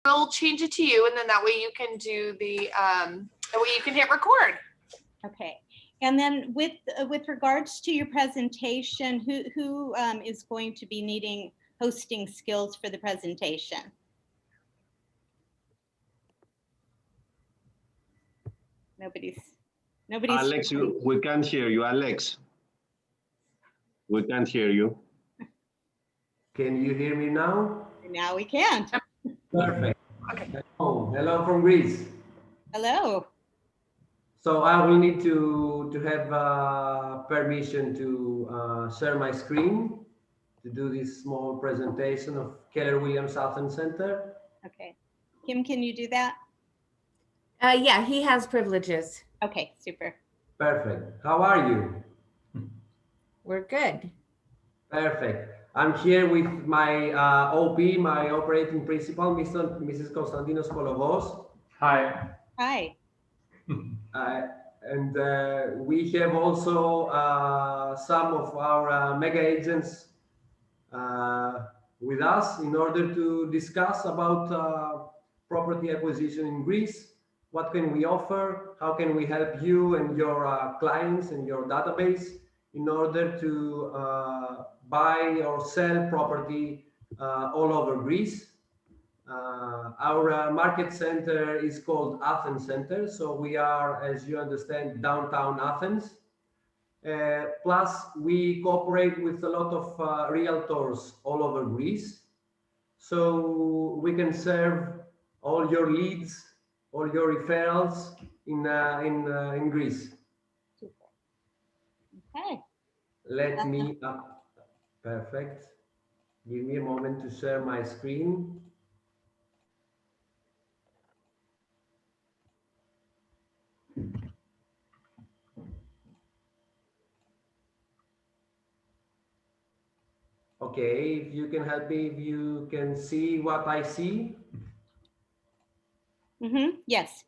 we'll change it to you, and then that way you can do the, that way you can hit record. Okay. And then with regards to your presentation, who is going to be needing hosting skills for the presentation? Nobody's. Alex, we can't hear you, Alex. We can't hear you. Can you hear me now? Now we can. Perfect. Okay. Hello from Greece. Hello. So I will need to have permission to share my screen to do this small presentation of Keller Williams Athens Center. Okay. Kim, can you do that? Yeah, he has privileges. Okay, super. Perfect. How are you? We're good. Perfect. I'm here with my OP, my operating principal, Mrs. Konstantinos Kolovos. Hi. Hi. And we have also some of our mega agents with us in order to discuss about property acquisition in Greece. What can we offer? How can we help you and your clients and your database in order to buy or sell property all over Greece? Our market center is called Athens Center. So we are, as you understand, downtown Athens. Plus, we cooperate with a lot of realtors all over Greece. So we can serve all your leads, all your referrals in Greece. Okay. Let me, perfect. Give me a moment to share my screen. Okay, if you can help me, if you can see what I see. Yes.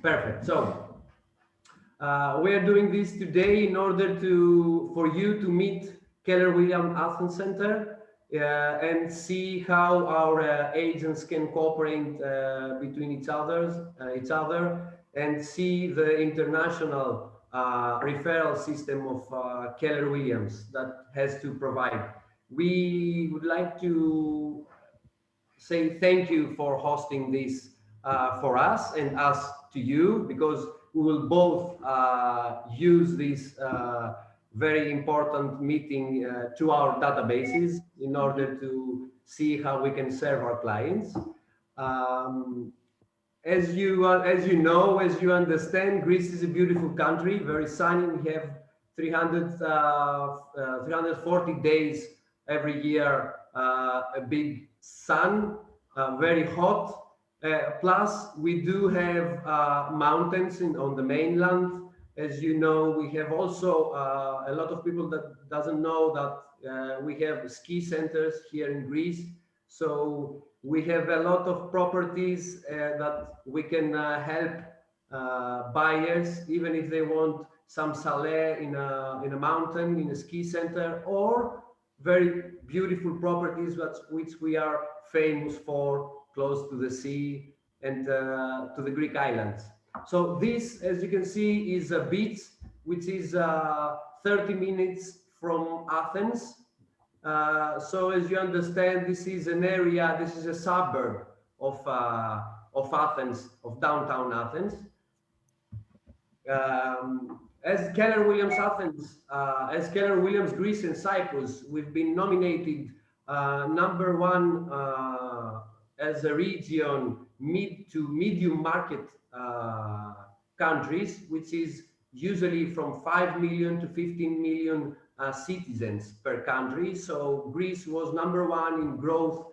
Perfect. So we are doing this today in order for you to meet Keller Williams Athens Center and see how our agents can cooperate between each other and see the international referral system of Keller Williams that has to provide. We would like to say thank you for hosting this for us and us to you, because we will both use this very important meeting to our databases in order to see how we can serve our clients. As you know, as you understand, Greece is a beautiful country, very sunny. We have 340 days every year, a big sun, very hot. Plus, we do have mountains on the mainland. As you know, we have also a lot of people that doesn't know that we have ski centers here in Greece. So we have a lot of properties that we can help buyers, even if they want some chalet in a mountain, in a ski center, or very beautiful properties which we are famous for, close to the sea and to the Greek islands. So this, as you can see, is a beach which is 30 minutes from Athens. So as you understand, this is an area, this is a suburb of Athens, of downtown Athens. As Keller Williams Athens, as Keller Williams Greece and Cyprus, we've been nominated #1 as a region mid to medium market countries, which is usually from 5 million to 15 million citizens per country. So Greece was #1 in growth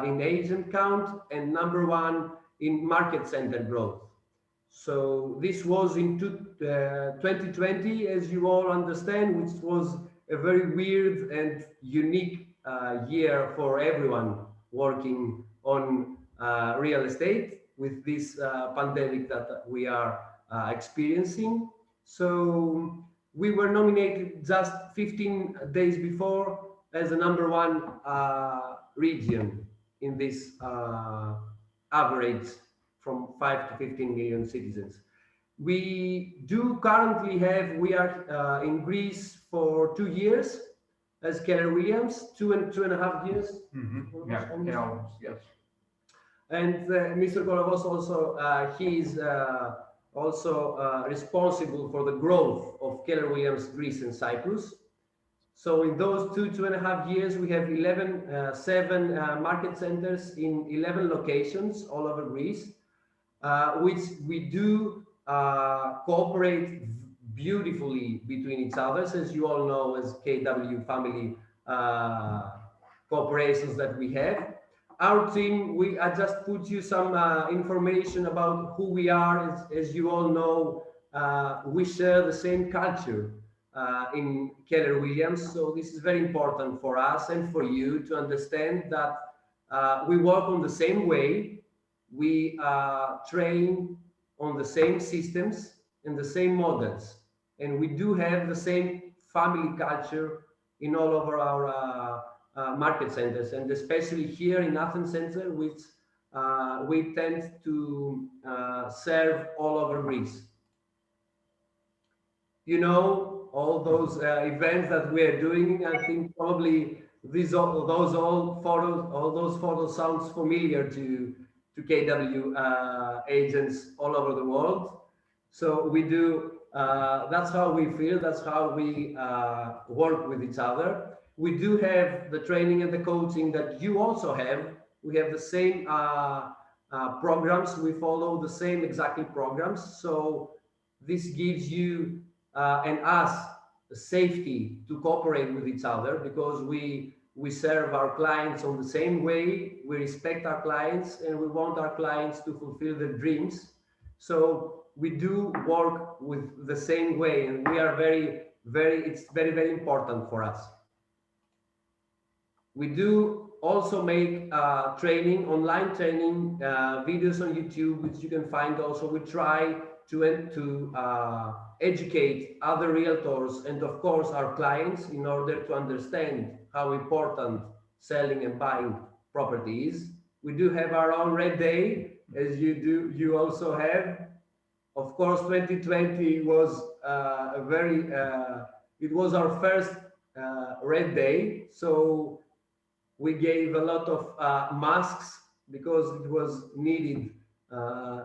in agent count and #1 in market center growth. So this was in 2020, as you all understand, which was a very weird and unique year for everyone working on real estate with this pandemic that we are experiencing. So we were nominated just 15 days before as the #1 region in this average from 5 to 15 million citizens. We do currently have, we are in Greece for 2 years as Keller Williams, 2.5 years. Yeah, almost, yes. And Mr. Kolovos also, he is also responsible for the growth of Keller Williams Greece and Cyprus. So in those 2.5 years, we have 7 market centers in 11 locations all over Greece, which we do cooperate beautifully between each other, as you all know, as KW family cooperations that we have. Our team, I just put you some information about who we are. As you all know, we share the same culture in Keller Williams. So this is very important for us and for you to understand that we work on the same way. We train on the same systems and the same models. And we do have the same family culture in all of our market centers, and especially here in Athens Center, which we tend to serve all over Greece. You know, all those events that we are doing, I think probably all those photos sounds familiar to KW agents all over the world. So we do, that's how we feel, that's how we work with each other. We do have the training and the coaching that you also have. We have the same programs. We follow the same exactly programs. So this gives you and us the safety to cooperate with each other, because we serve our clients on the same way. We respect our clients and we want our clients to fulfill their dreams. So we do work with the same way, and we are it's very, very important for us. We do also make training, online training, videos on YouTube, which you can find also. We try to educate other realtors and of course our clients in order to understand how important selling and buying property is. We do have our own red day, as you also have. Of course, 2020 was it was our first red day. So we gave a lot of masks because it was needed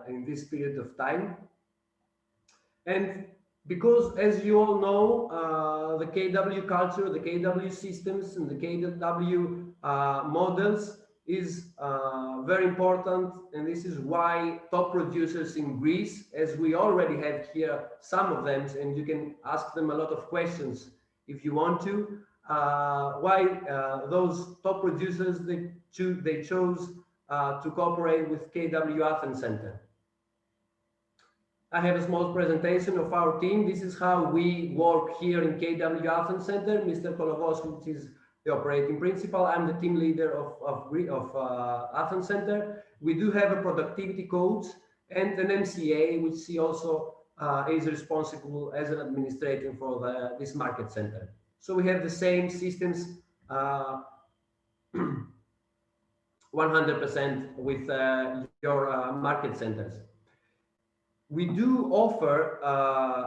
in this period of time. And because, as you all know, the KW culture, the KW systems, and the KW models is very important. And this is why top producers in Greece, as we already have here some of them, and you can ask them a lot of questions if you want to, why those top producers, they chose to cooperate with KW Athens Center. I have a small presentation of our team. This is how we work here in KW Athens Center. Mr. Kolovos, which is the operating principal. I'm the team leader of Athens Center. We do have a productivity coach and an MCA, which he also is responsible as an administrator for this market center. So we have the same systems 100% with your market centers. We do offer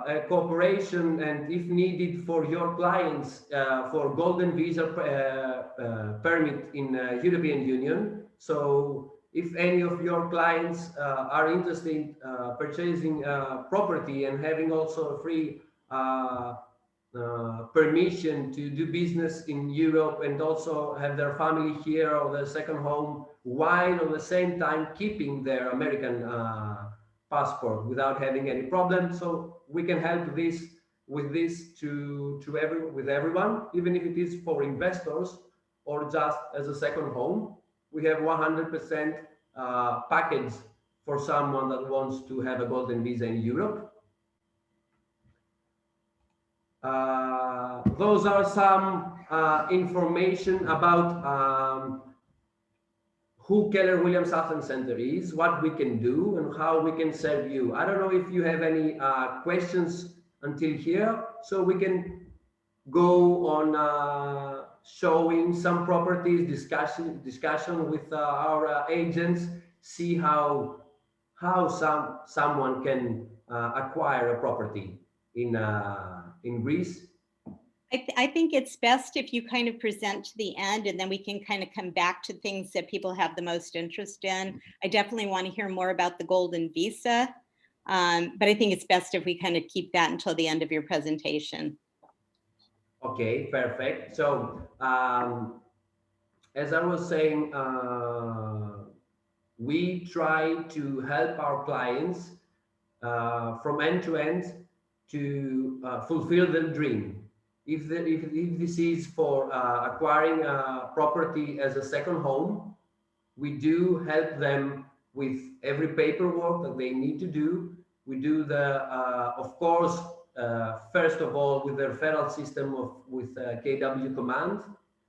a cooperation, and if needed for your clients, for golden visa permit in European Union. So if any of your clients are interested in purchasing property and having also a free permission to do business in Europe and also have their family here or their second home, while at the same time keeping their American passport without having any problem. So we can help with everyone, even if it is for investors or just as a second home. We have 100% package for someone that wants to have a golden visa in Europe. Those are some information about who Keller Williams Athens Center is, what we can do, and how we can serve you. I don't know if you have any questions until here, so we can go on showing some properties, discussion with our agents, see how someone can acquire a property in Greece. I think it's best if you kind of present to the end, and then we can kind of come back to things that people have the most interest in. I definitely want to hear more about the golden visa, but I think it's best if we kind of keep that until the end of your presentation. Okay, perfect. So as I was saying, we try to help our clients from end to end to fulfill their dream. If this is for acquiring a property as a second home, we do help them with every paperwork that they need to do. We do the, of course, first of all, with the referral system with KW Command,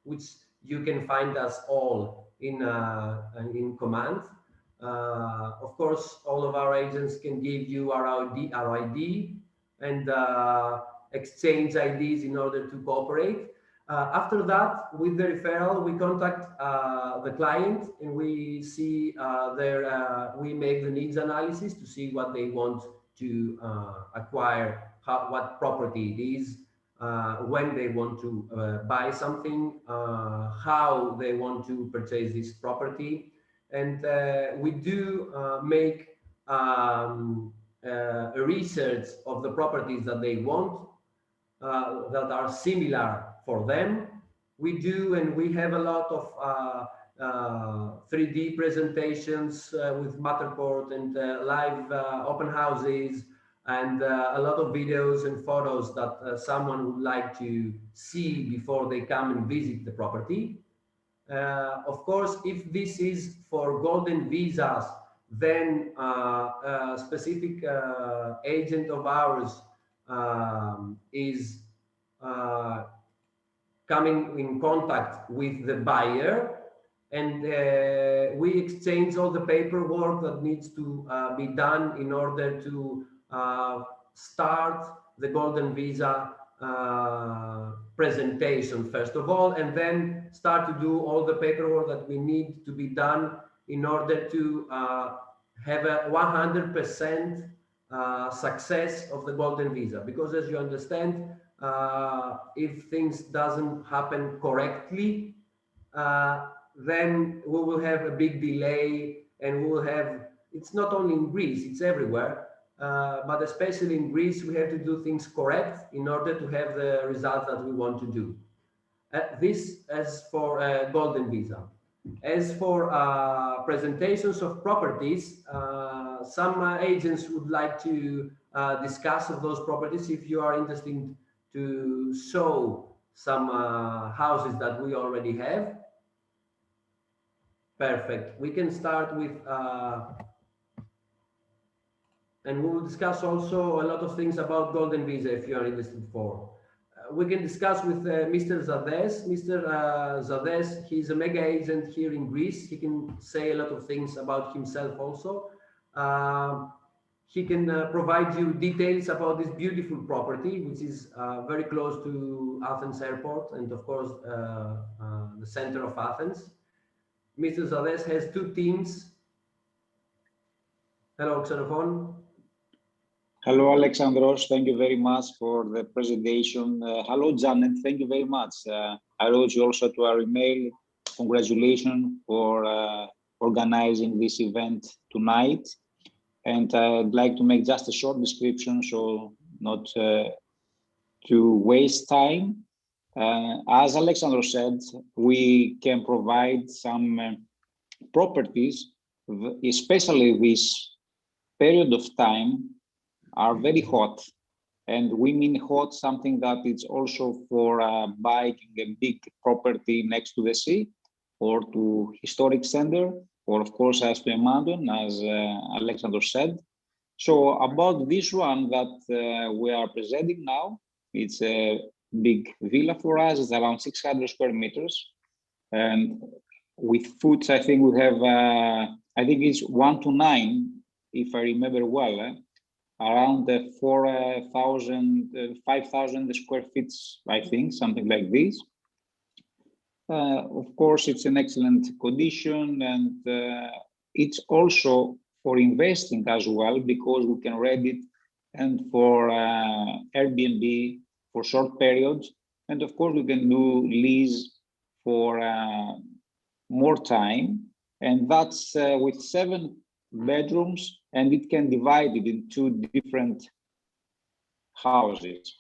which you can find us all in Command. Of course, all of our agents can give you our ID and exchange IDs in order to cooperate. After that, with the referral, we contact the client and we see we make the needs analysis to see what they want to acquire, what property it is, when they want to buy something, how they want to purchase this property. And we do make a research of the properties that they want, that are similar for them. We do, and we have a lot of 3D presentations with Matterport and live open houses, and a lot of videos and photos that someone would like to see before they come and visit the property. Of course, if this is for golden visas, then a specific agent of ours is coming in contact with the buyer, and we exchange all the paperwork that needs to be done in order to start the golden visa presentation first of all, and then start to do all the paperwork that we need to be done in order to have a 100% success of the golden visa. Because as you understand, if things doesn't happen correctly, then we will have a big delay, and we will have, it's not only in Greece, it's everywhere, but especially in Greece, we have to do things correct in order to have the results that we want to do. This as for golden visa. As for presentations of properties, some agents would like to discuss of those properties. If you are interested to show some houses that we already have, perfect. We can start with, and we will discuss also a lot of things about golden visa if you are interested for. We can discuss with Mr. Zades. Mr. Zades, he's a mega agent here in Greece. He can say a lot of things about himself also. He can provide you details about this beautiful property, which is very close to Athens airport and of course the center of Athens. Mr. Zades has two teams. Hello, Xenophon. Hello, Alexandros. Thank you very much for the presentation. Hello, Janet. Thank you very much. I wrote you also to our email. Congratulations for organizing this event tonight. And I'd like to make just a short description, so not to waste time. As Alexandros said, we can provide some properties, especially this period of time, are very hot, and we mean hot something that it's also for buying a big property next to the sea or to historic center, or of course as to a mountain, as Alexander said. So about this one that we are presenting now, it's a big villa for us. It's around 600 square meters, and with foods, I think we have I think it's 1 to 9, if I remember well. Around 4,000, 5,000 square feet, I think, something like this. Of course, it's an excellent condition, and it's also for investing as well, because we can rent it and for Airbnb for short periods. And of course, we can do lease for more time. And that's with 7 bedrooms, and it can divide it in 2 different houses.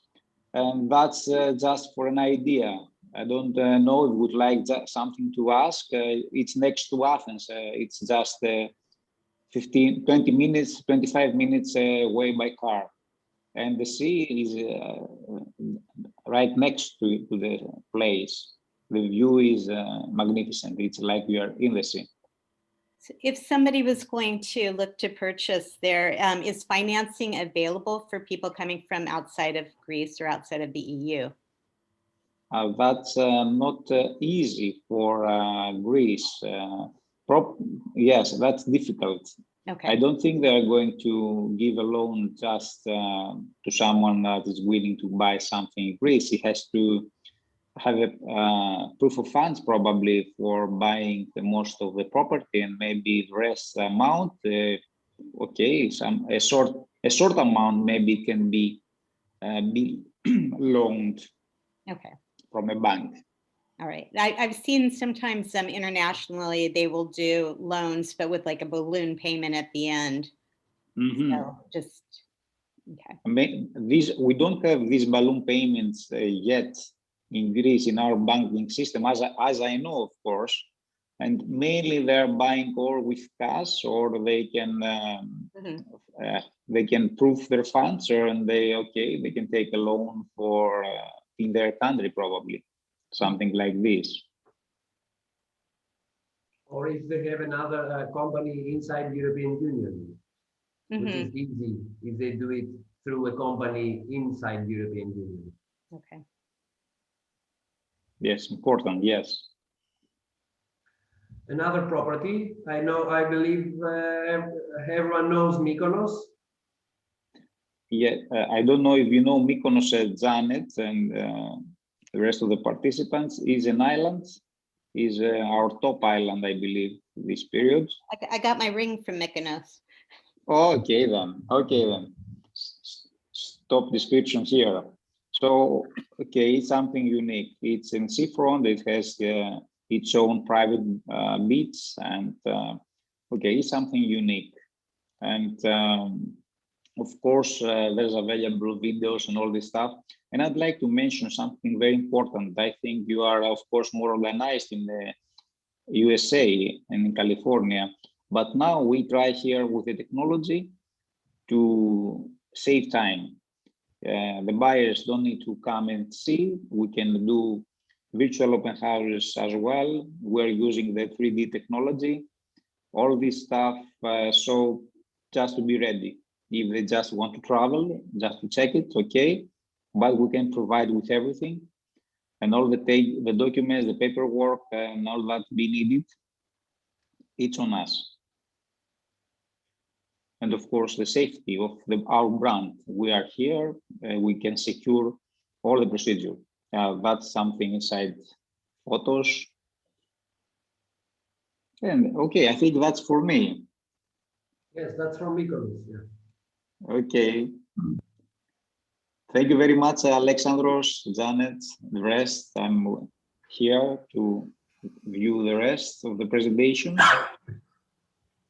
And that's just for an idea. I don't know if you would like something to ask. It's next to Athens. It's just 15, 20 minutes, 25 minutes away by car. And the sea is right next to the place. The view is magnificent. It's like we are in the sea. So if somebody was going to look to purchase there, is financing available for people coming from outside of Greece or outside of the EU? That's not easy for Greece. Yes, that's difficult. Okay. I don't think they're going to give a loan just to someone that is willing to buy something in Greece. He has to have a proof of funds probably for buying the most of the property, and maybe the rest amount. Okay, a short amount maybe can be loaned. Okay. From a bank. All right. I've seen sometimes internationally they will do loans, but with like a balloon payment at the end. Mm-hmm. So just okay. We don't have these balloon payments yet in Greece in our banking system, as I know, of course. And mainly they're buying or with cash, or they can they can prove their funds, and they can take a loan for in their country, probably something like this. Or if they have another company inside the European Union, which is easy if they do it through a company inside the European Union. Okay. Yes, important. Yes. Another property, I believe everyone knows Mykonos. Yeah, I don't know if you know Mykonos, Janet, and the rest of the participants. Is an island, is our top island, I believe, this period. I got my ring from Mykonos. Okay then. Okay then. Stop descriptions here. So, okay, it's something unique. It's in seafront. It has its own private beach, and okay, it's something unique. And of course, there's available videos and all this stuff. And I'd like to mention something very important. I think you are, of course, more organized in the USA and in California. But now we try here with the technology to save time. The buyers don't need to come and see. We can do virtual open houses as well. We're using the 3D technology, all this stuff. So just to be ready. If they just want to travel, just to check it, okay. But we can provide with everything, and all the documents, the paperwork, and all that be needed. It's on us. And of course, the safety of our brand. We are here, we can secure all the procedure. That's something inside photos. And okay, I think that's for me. Yes, that's from Mykonos. Yeah. Okay. Thank you very much, Alexandros, Janet, the rest. I'm here to view the rest of the presentation.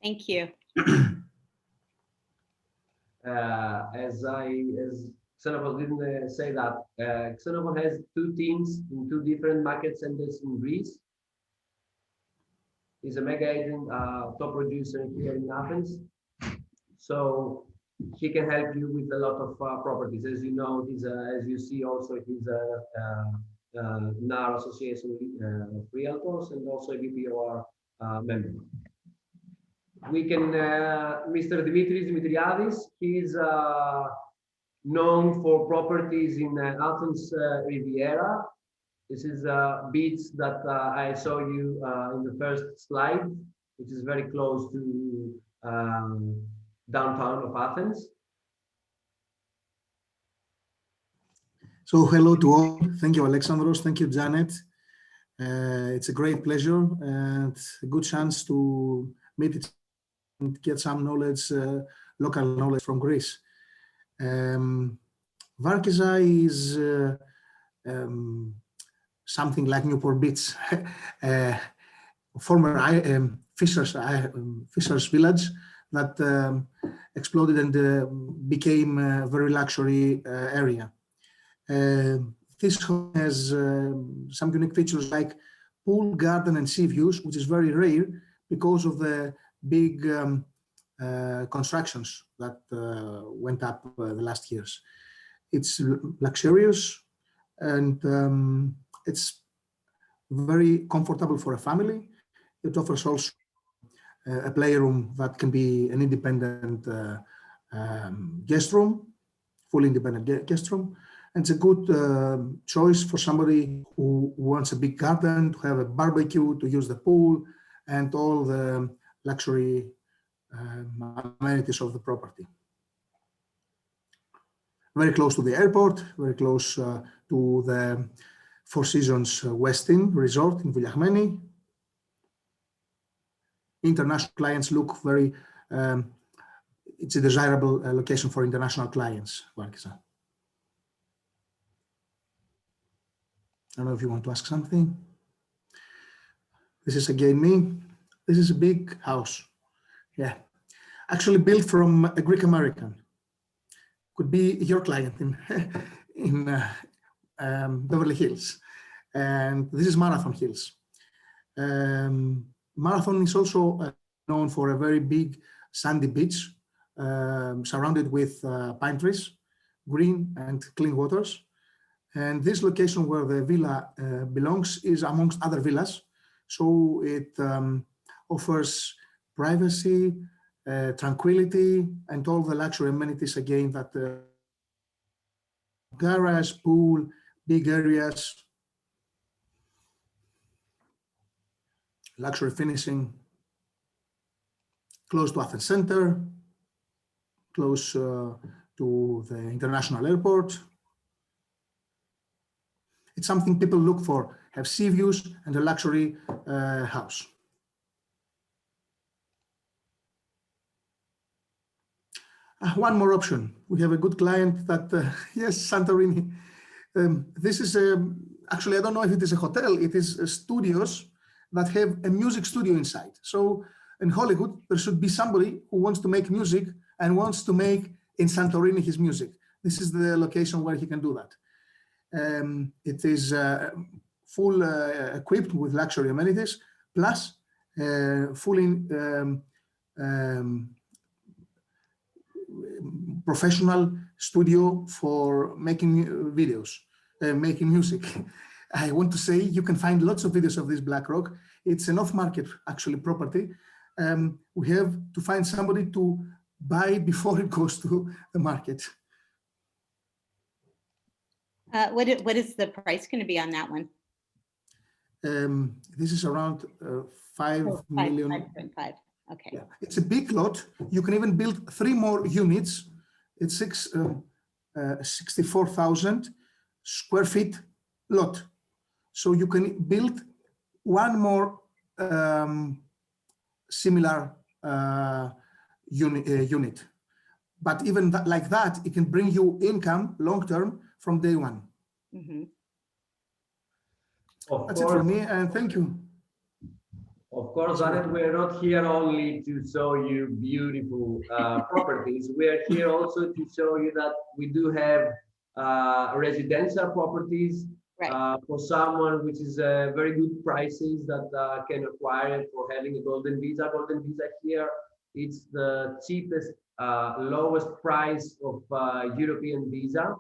Thank you. As Xenopos didn't say that, Xenopos has 2 teams in 2 different market centers in Greece. He's a mega agent, top producer here in Athens. So he can help you with a lot of properties. As you know, as you see also, he's in our association of realtors, and also a VPOR member. We can, Mr. Dimitris Dimitriadis, he's known for properties in Athens Riviera. This is a beach that I saw you in the first slide, which is very close to downtown of Athens. So hello to all. Thank you, Alexandros. Thank you, Janet. It's a great pleasure and a good chance to meet it and get some knowledge, local knowledge from Greece. Varkiza is something like Newport Beach, former fishers village that exploded and became a very luxury area. This home has some unique features like pool, garden, and sea views, which is very rare because of the big constructions that went up the last years. It's luxurious and it's very comfortable for a family. It offers also a playroom that can be an independent guest room, fully independent guest room. And it's a good choice for somebody who wants a big garden, to have a barbecue, to use the pool, and all the luxury amenities of the property. Very close to the airport, very close to the Four Seasons Westin Resort in Vouliagmeni. International clients look very, it's a desirable location for international clients, Varkiza. I don't know if you want to ask something. This is again me. This is a big house. Yeah, actually built from a Greek American. Could be your client in Beverly Hills. And this is Marathon Hills. Marathon is also known for a very big sandy beach surrounded with pine trees, green and clean waters. And this location where the villa belongs is amongst other villas. So it offers privacy, tranquility, and all the luxury amenities again that garage, pool, big areas, luxury finishing, close to Athens Center, close to the international airport. It's something people look for, have sea views and a luxury house. One more option. We have a good client that, yes, Santorini. This is actually, I don't know if it is a hotel, it is studios that have a music studio inside. So in Hollywood, there should be somebody who wants to make music and wants to make in Santorini his music. This is the location where he can do that. It is full equipped with luxury amenities, plus fully professional studio for making videos, making music. I want to say you can find lots of videos of this Black Rock. It's an off-market actually property. We have to find somebody to buy before it goes to the market. What is the price going to be on that one? This is around 5 million. 5.5. Okay. Yeah, it's a big lot. You can even build 3 more units. It's 64,000 square feet lot. So you can build 1 more similar unit. But even that, like that, it can bring you income long-term from day one. Mm-hmm. That's it from me, and thank you. Of course, Janet, we're not here only to show you beautiful properties. We're here also to show you that we do have residential properties for someone which is very good prices that can acquire it for having a golden visa. Golden visa here, it's the cheapest, lowest price of European visa.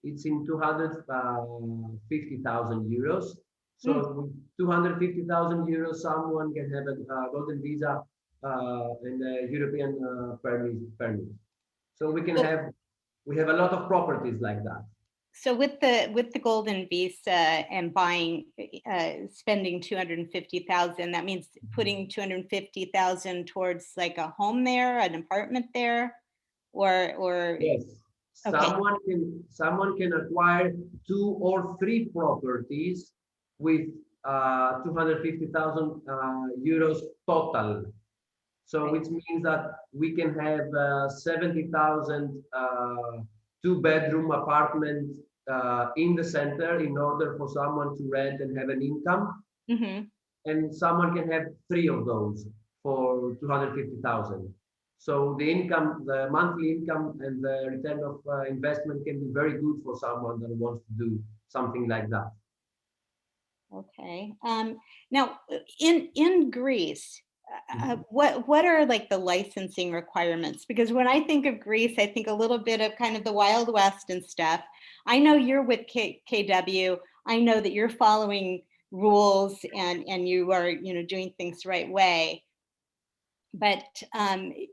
It's in 250,000 euros. So with 250,000 euros, someone can have a golden visa and a European permit. So we can have, we have a lot of properties like that. So with the golden visa and buying, spending 250,000, that means putting 250,000 towards like a home there, an apartment there, or yes. Okay. Someone can acquire 2 or 3 properties with 250,000 euros total. So which means that we can have 70,000 two-bedroom apartment in the center in order for someone to rent and have an income. Mhm. And someone can have 3 of those for 250,000. So the income, the monthly income and the return of investment can be very good for someone that wants to do something like that. Okay. Now, in Greece, what are like the licensing requirements? Because when I think of Greece, I think a little bit of kind of the Wild West and stuff. I know you're with KW. I know that you're following rules and you are, you know, doing things the right way. But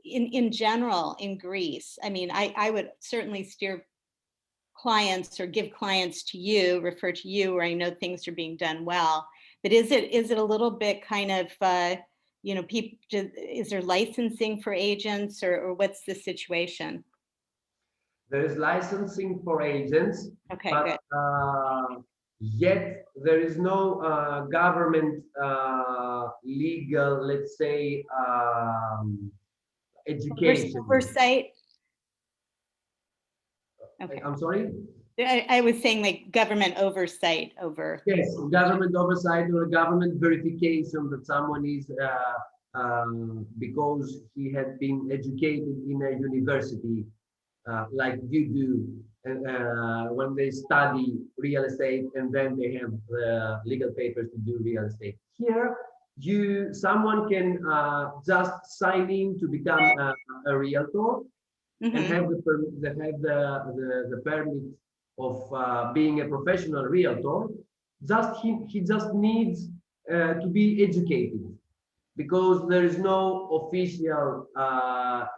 in general, in Greece, I mean, I would certainly steer clients or give clients to you, refer to you, where I know things are being done well. But is it a little bit kind of, you know, people, is there licensing for agents or what's the situation? There is licensing for agents, Okay, but good. yet there is no government legal, let's say, education. Oversight? Okay. I'm sorry? I was saying like government oversight over. Yes, government oversight or government verification that someone is because he had been educated in a university like you do, and when they study real estate and then they have legal papers to do real estate. Here, someone can just sign in to become a realtor and have the permit of being a professional realtor. He just needs to be educated, because there is no official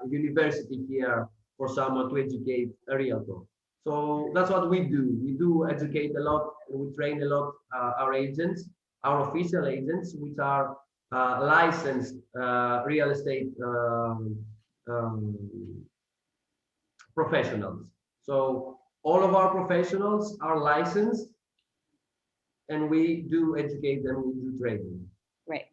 university here for someone to educate a realtor. So that's what we do. We do educate a lot, and we train a lot our agents, our official agents, which are licensed real estate professionals. So all of our professionals are licensed, and we do educate them, we do train them. Right.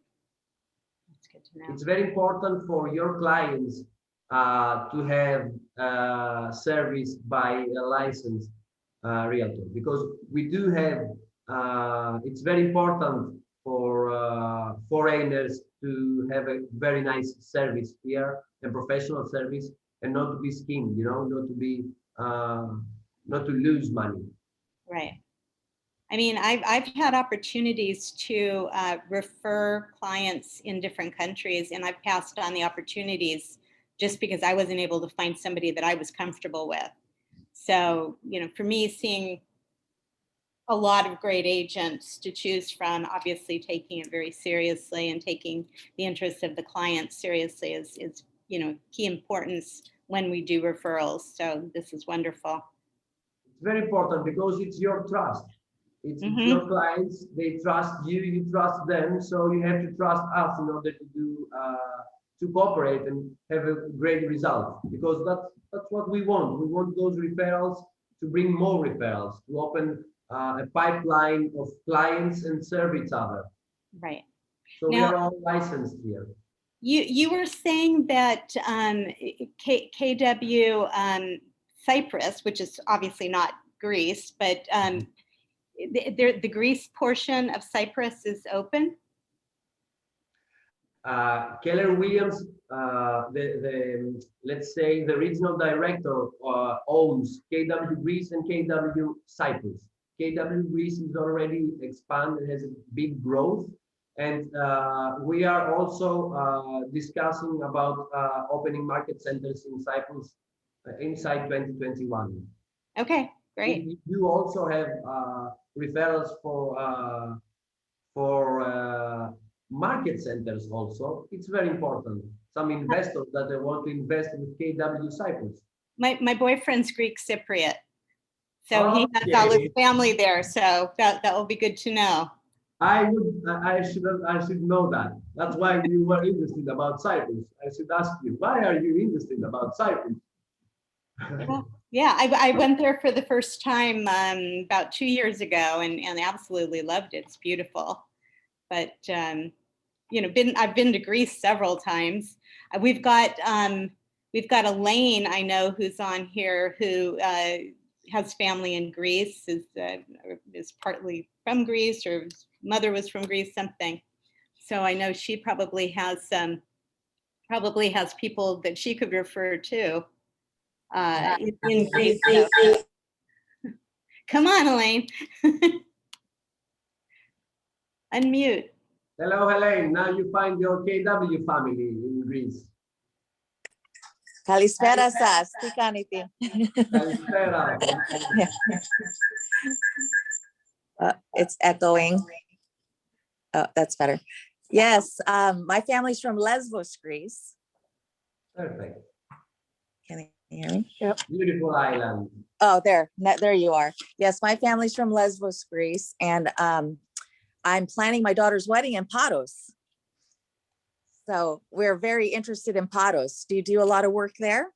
That's good to know. It's very important for your clients to have service by a licensed realtor, because we do have, it's very important for foreigners to have a very nice service here and professional service, and not to be schemed, you know, not to be, not to lose money. Right. I mean, I've had opportunities to refer clients in different countries, and I've passed on the opportunities just because I wasn't able to find somebody that I was comfortable with. So, you know, for me, seeing a lot of great agents to choose from, obviously taking it very seriously and taking the interests of the client seriously is, you know, key importance when we do referrals. So this is wonderful. It's very important because it's your trust. It's your clients, they trust you, you trust them, so you have to trust us in order to do to cooperate and have a great result, because that's what we want. We want those referrals to bring more referrals, to open a pipeline of clients and serve each other. Right. So now, we are all licensed here. You were saying that KW Cyprus, which is obviously not Greece, but the Greece portion of Cyprus is open? Keller Williams, let's say the regional director owns KW Greece and KW Cyprus. KW Greece is already expanded, has a big growth, and we are also discussing about opening market centers in Cyprus inside 2021. Okay, great. We do also have referrals for market centers also. It's very important. Some investors that they want to invest with KW Cyprus. My boyfriend's Greek Cypriot, so he has all his family there. So that will be good to know. I should know that. That's why you were interested about Cyprus. I should ask you, why are you interested about Cyprus? Yeah, I went there for the first time about 2 years ago and absolutely loved it. It's beautiful. but you know, I've been to Greece several times. We've got Elaine, I know, who's on here, who has family in Greece, is partly from Greece, or his mother was from Greece, something. So I know she probably has people that she could refer to in Greece. So. Come on, Elaine. Unmute. Hello, Helene. Now you find your KW family in Greece. Kalispera σας. Τι κάνετε? Kalispera. It's echoing. Oh, that's better. Yes, my family's from Lesbos, Greece. Perfect. Can you hear me? Yep. Beautiful island. Oh, there you are. Yes, my family's from Lesbos, Greece, and I'm planning my daughter's wedding in Paros. So we're very interested in Paros. Do you do a lot of work there?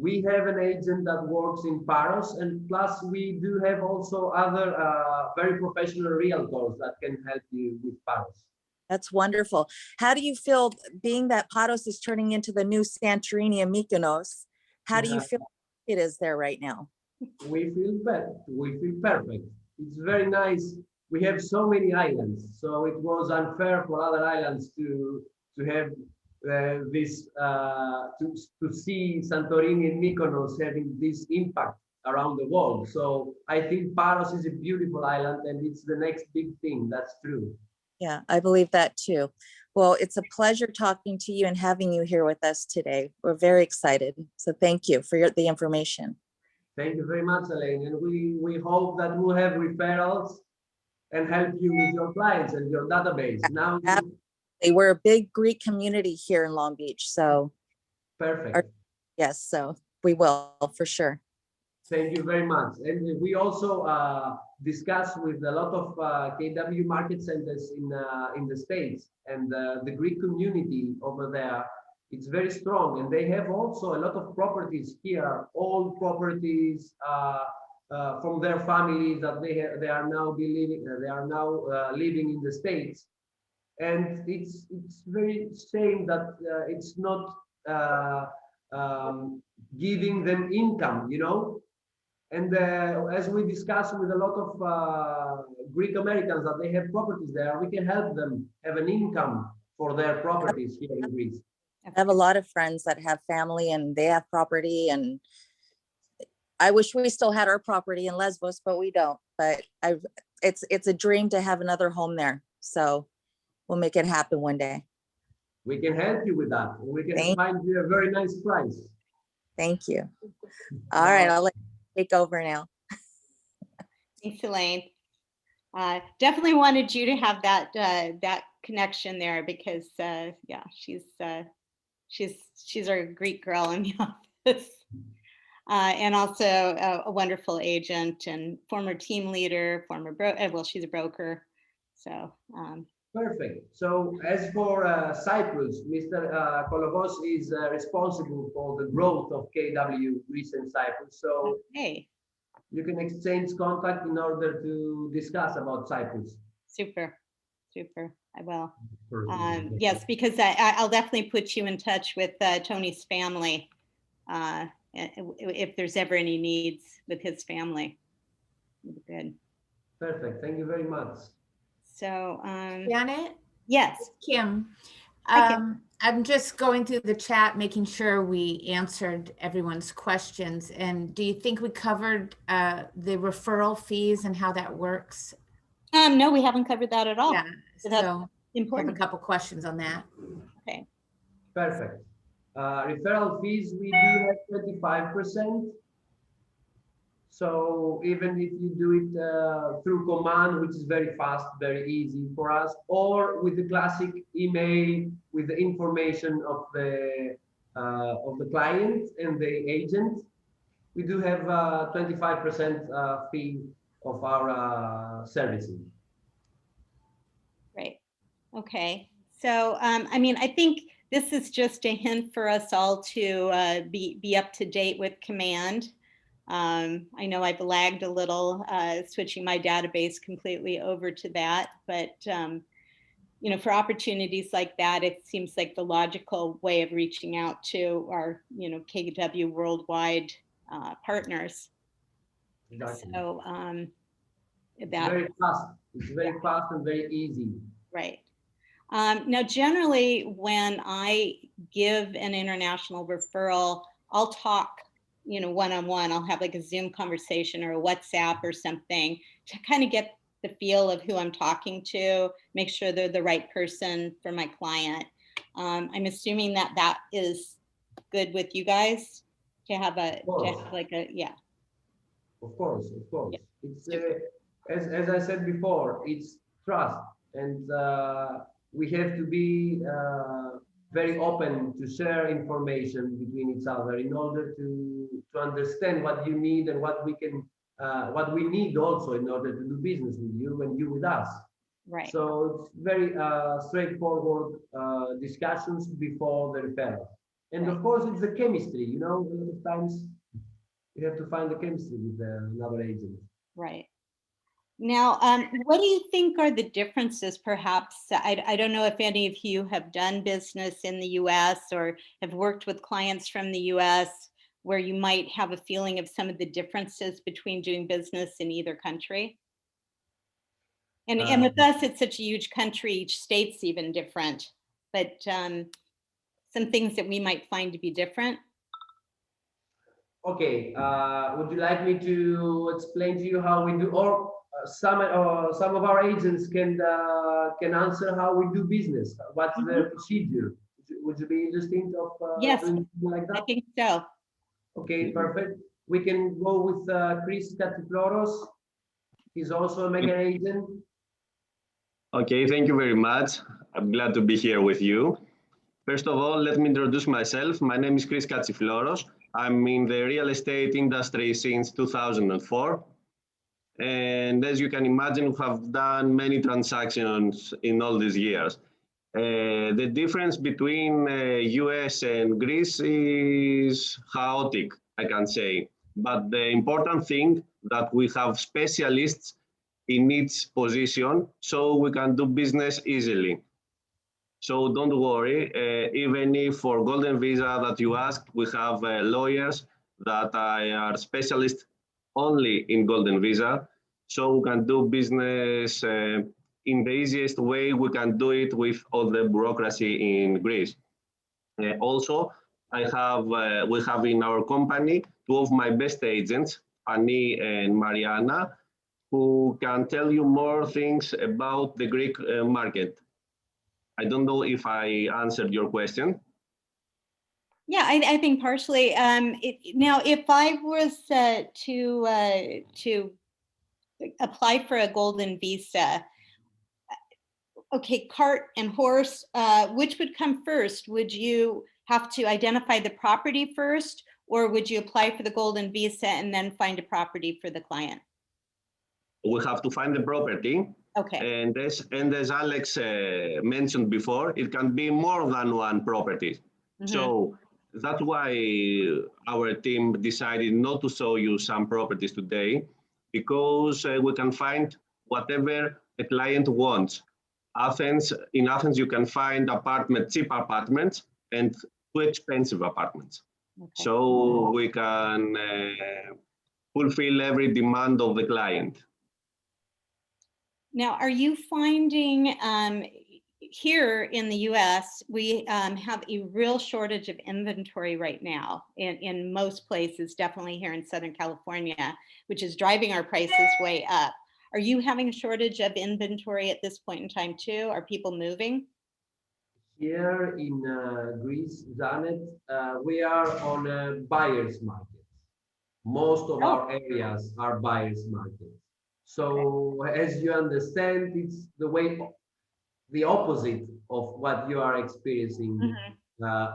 We have an agent that works in Paros, and plus we do have also other very professional realtors that can help you with Paros. That's wonderful. How do you feel, being that Paros is turning into the new Santorini and Mykonos? How do you feel it is there right now? We feel better. We feel perfect. It's very nice. We have so many islands, so it was unfair for other islands to have to see Santorini and Mykonos having this impact around the world. So I think Paros is a beautiful island, and it's the next big thing. That's true. Yeah, I believe that too. Well, it's a pleasure talking to you and having you here with us today. We're very excited. So thank you for the information. Thank you very much, Elaine. And we hope that we'll have referrals and help you with your clients and your database. Now, we're a big Greek community here in Long Beach. So perfect. Yes, so we will for sure. Thank you very much. And we also discuss with a lot of KW market centers in the States, and the Greek community over there, it's very strong, and they have also a lot of properties here, old properties from their families that they are now living in the States, and it's very shame that it's not giving them income, you know. And as we discussed with a lot of Greek Americans that they have properties there, we can help them have an income for their properties here in Greece. I have a lot of friends that have family and they have property, and I wish we still had our property in Lesbos, but we don't. But it's a dream to have another home there. So we'll make it happen one day. We can help you with that. We can find you a very nice price. Thank you. All right, I'll let you take over now. Thanks, Elaine. Definitely wanted you to have that connection there, because yeah, she's our Greek girl in the office, and also a wonderful agent and former team leader, well, she's a broker. So perfect. So as for Cyprus, Mr. Kolovos is responsible for the growth of KW Greece and Cyprus. So you can exchange contact in order to discuss about Cyprus. Super. I will. Yes, because I'll definitely put you in touch with Tony's family if there's ever any needs with his family. Good. Perfect. Thank you very much. So, Janet? Yes. Kim. I'm just going through the chat, making sure we answered everyone's questions. And do you think we covered the referral fees and how that works? No, we haven't covered that at all. Yeah, so that's important. Have a couple questions on that. Okay. Perfect. Referral fees, we do have 25%. So even if you do it through command, which is very fast, very easy for us, or with the classic email with the information of the client and the agent, we do have 25% fee of our servicing. Great. Okay. So, I mean, I think this is just a hint for us all to be up to date with Command. I know I've lagged a little switching my database completely over to that, but for opportunities like that, it seems like the logical way of reaching out to our, KW worldwide partners. Exactly. So It's that, very fast. It's very fast and very easy. right. Now, generally, when I give an international referral, I'll talk, one-on-one. I'll have like a Zoom conversation or a WhatsApp or something to kind of get the feel of who I'm talking to, make sure they're the right person for my client. I'm assuming that is good with you guys to have yeah. Of course, of course. Yeah. It's as I said before, it's trust, and we have to be very open to share information between each other in order to understand what you need and what we need also in order to do business with you and you with us. Right. So it's very straightforward discussions before the referral, and of course it's the chemistry. A lot of times you have to find the chemistry with another agent. Right. Now, what do you think are the differences, perhaps? I don't know if any of you have done business in the US or have worked with clients from the US, where you might have a feeling of some of the differences between doing business in either country. And with us, it's such a huge country, each state's even different, but some things that we might find to be different. Okay, would you like me to explain to you how we do, or some of our agents can answer how we do business? What's the procedure? Would you be interested of Yes, doing something like that? I think so. Okay, perfect. We can go with Chris Katsifloros. He's also a mega agent. Okay, thank you very much. I'm glad to be here with you. First of all, let me introduce myself. My name is Chris Katsifloros. I'm in the real estate industry since 2004. And as you can imagine, we have done many transactions in all these years. The difference between US and Greece is chaotic, I can say. But the important thing that we have specialists in each position so we can do business easily. So don't worry, even if for Golden Visa that you asked, we have lawyers that are specialists only in Golden Visa. So we can do business in the easiest way we can do it with all the bureaucracy in Greece. Also, we have in our company two of my best agents, Fanny and Mariana, who can tell you more things about the Greek market. I don't know if I answered your question. Yeah, I think partially. Now, if I was to apply for a Golden Visa, okay, cart and horse, which would come first? Would you have to identify the property first, or would you apply for the Golden Visa and then find a property for the client? We have to find the property. Okay. And as Alex mentioned before, it can be more than one property. Mm-hmm. So that's why our team decided not to show you some properties today, because we can find whatever the client wants. In Athens, you can find cheap apartments and too expensive apartments. Okay. So we can fulfill every demand of the client. Now, are you finding here in the US, we have a real shortage of inventory right now in most places, definitely here in Southern California, which is driving our prices way up. Are you having a shortage of inventory at this point in time too? Are people moving? Here in Greece, Janet, we are on a buyer's market. Most of our areas are buyer's markets. So as you understand, it's the opposite of what you are experiencing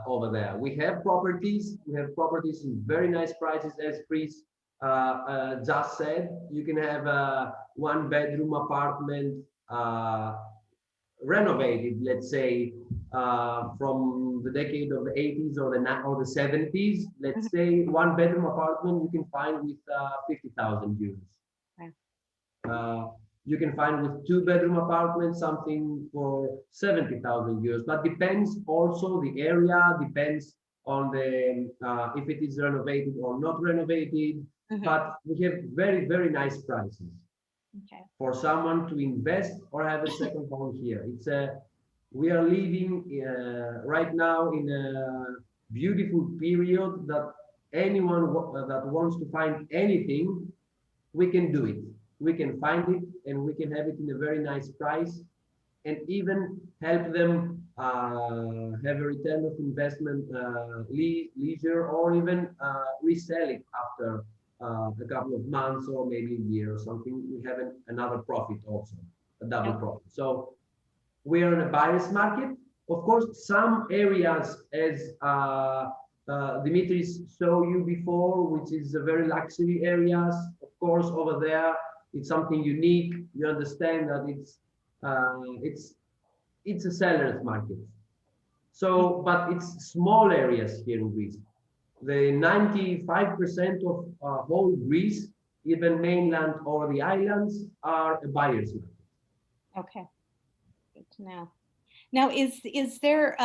over there. We have properties in very nice prices, as Chris just said. You can have a one-bedroom apartment renovated, let's say, from the decade of the 80s or the 70s. Let's say one-bedroom apartment you can find with 50,000 euros. You can find with 2-bedroom apartments something for 70,000 euros, but depends also the area, depends on the if it is renovated or not renovated. But we have very, very nice prices for someone to invest or have a second home here. It's we are living right now in a beautiful period that anyone that wants to find anything, we can do it. We can find it and we can have it in a very nice price, and even help them have a return of investment leisure, or even resell it after a couple of months or maybe a year or something. We have another profit also, a double profit. So we are in a buyer's market. Of course, some areas, as Dimitris showed you before, which is a very luxury areas, of course, over there, it's something unique. You understand that it's a seller's market. So, but it's small areas here in Greece. The 95% of whole Greece, even mainland or the islands, are a buyer's market. Okay, good to know. Now, is there,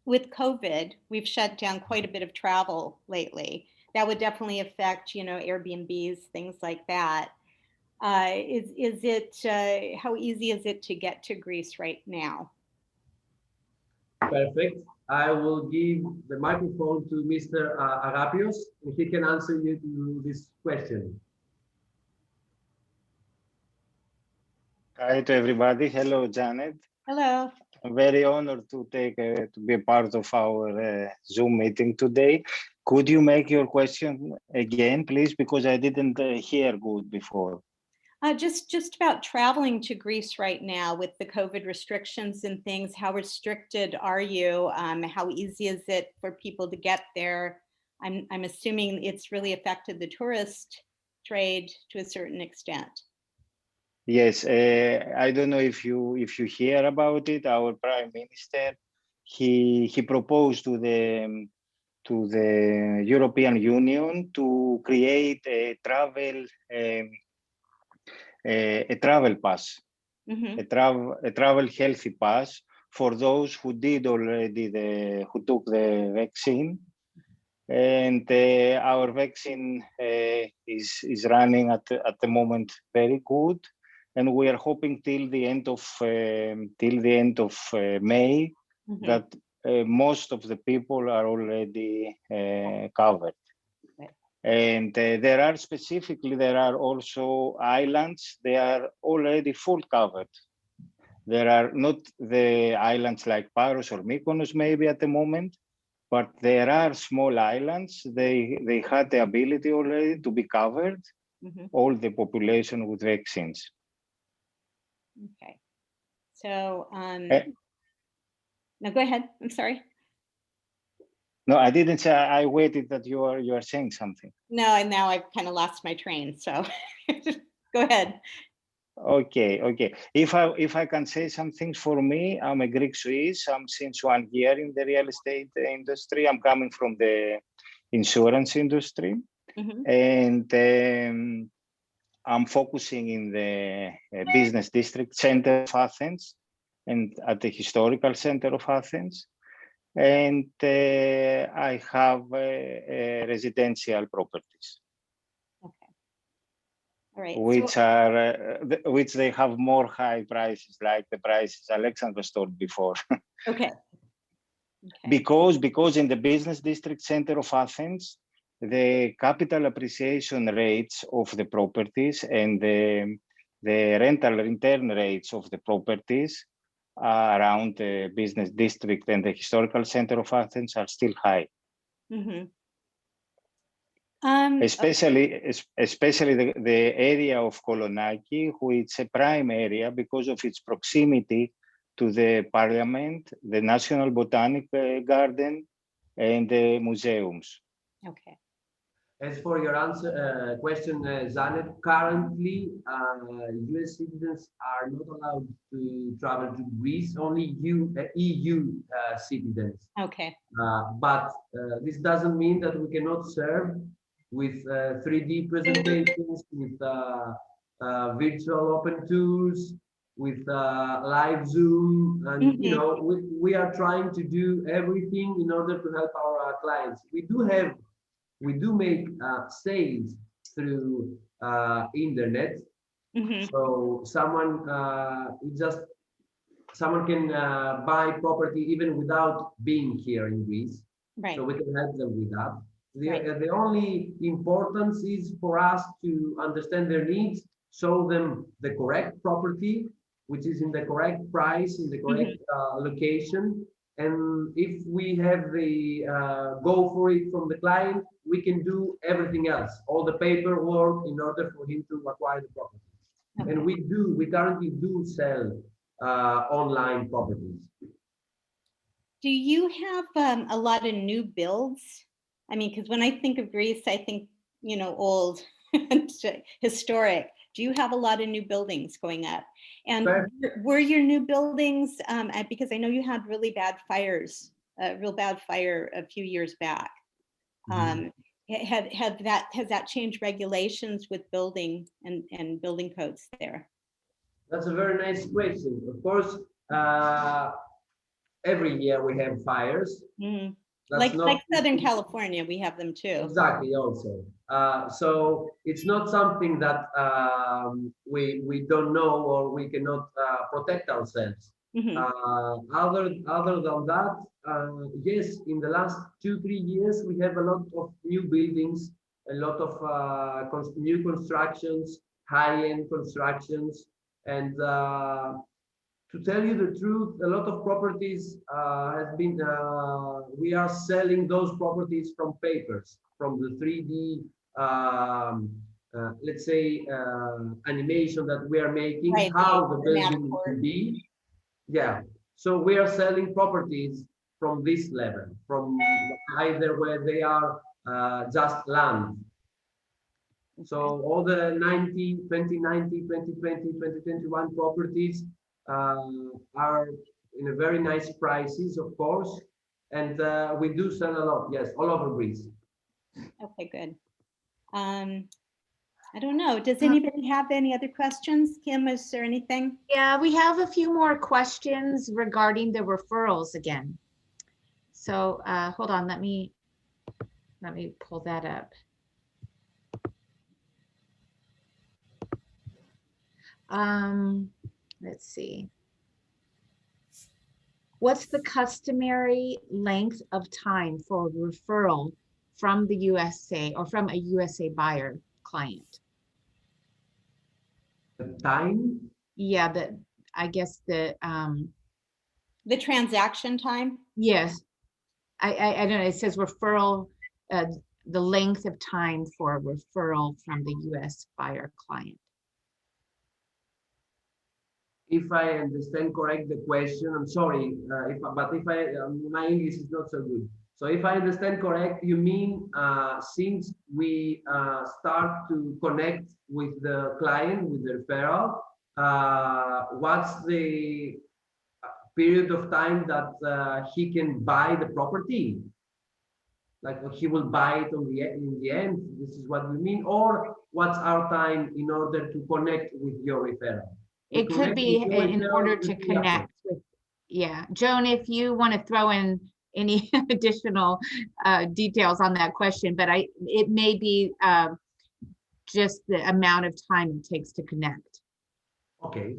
with COVID, we've shut down quite a bit of travel lately. That would definitely affect, you know, Airbnbs, things like that. Is it, how easy is it to get to Greece right now? Perfect. I will give the microphone to Mr. Agapios, and he can answer you to this question. Hi to everybody. Hello, Janet. Hello. I'm very honored to be a part of our Zoom meeting today. Could you make your question again, please? Because I didn't hear good before. Just about traveling to Greece right now with the COVID restrictions and things. How restricted are you? How easy is it for people to get there? I'm assuming it's really affected the tourist trade to a certain extent. Yes, I don't know if you hear about it. Our Prime Minister, he proposed to the European Union to create a travel pass, a travel healthy pass for those who did already who took the vaccine. And our vaccine is running at the moment very good, and we are hoping till the end of May that most of the people are already covered. And there are also islands, they are already full covered. There are not the islands like Paros or Mykonos maybe at the moment, but there are small islands. They had the ability already to be covered, all the population with vaccines. Okay. So, no, go ahead. I'm sorry. No, I didn't say. I waited that you are saying something. No, and now I've kind of lost my train. So, go ahead. Okay. If I can say some things for me, I'm a Greek Swiss. I'm since 1 year in the real estate industry. I'm coming from the insurance industry, and I'm focusing in the business district center of Athens and at the historical center of Athens. And I have residential properties. All right. Which they have more high prices, like the prices Alexandros told before. Okay. Because in the business district center of Athens, the capital appreciation rates of the properties and the rental return rates of the properties around the business district and the historical center of Athens are still high. Especially the area of Kolonaki, which is a prime area because of its proximity to the parliament, the National Botanic Garden, and the museums. Okay. As for your question, Janet, currently US citizens are not allowed to travel to Greece, only EU citizens. Okay. But this doesn't mean that we cannot serve with 3D presentations, with virtual open tours, with live Zoom, and you know, we are trying to do everything in order to help our clients. We do make sales through internet. So someone someone can buy property even without being here in Greece. Right. So we can help them with that. Right. The only importance is for us to understand their needs, show them the correct property, which is in the correct price, in the correct location. And if we have the go for it from the client, we can do everything else, all the paperwork in order for him to acquire the property. And we currently do sell online properties. Do you have a lot of new builds? I mean, because when I think of Greece, I think, you know, old, historic. Do you have a lot of new buildings going up? And were your new buildings, because I know you had really bad fires, real bad fire a few years back. Has that changed regulations with building and building codes there? That's a very nice question. Of course, every year we have fires. Like Southern California, we have them too. Exactly, also. So it's not something that we don't know or we cannot protect ourselves. Other than that, yes, in the last 2-3 years, we have a lot of new buildings, a lot of new constructions, high-end constructions, and to tell you the truth, a lot of properties has been, we are selling those properties from papers, from the 3D, let's say, animation that we are making, right, how the building will be. Yeah, so we are selling properties from this level, from either where they are just land. So all the 2020, 2021 properties are in a very nice prices, of course, and we do sell a lot, yes, all over Greece. Okay, good. I don't know, does anybody have any other questions? Kim, is there anything? Yeah, we have a few more questions regarding the referrals again. So hold on, let me pull that up. Let's see. What's the customary length of time for a referral from the USA or from a USA buyer client? The time? Yeah, I guess the transaction time? Yes. I don't know, it says referral, the length of time for a referral from the US buyer client. If I understand correct the question, I'm sorry, but if my English is not so good. So if I understand correct, you mean since we start to connect with the client, with the referral, what's the period of time that he can buy the property? Like he will buy it in the end, this is what you mean? Or what's our time in order to connect with your referral? It could be in order to connect with, yeah. Joan, if you want to throw in any additional details on that question, but it may be just the amount of time it takes to connect. Okay,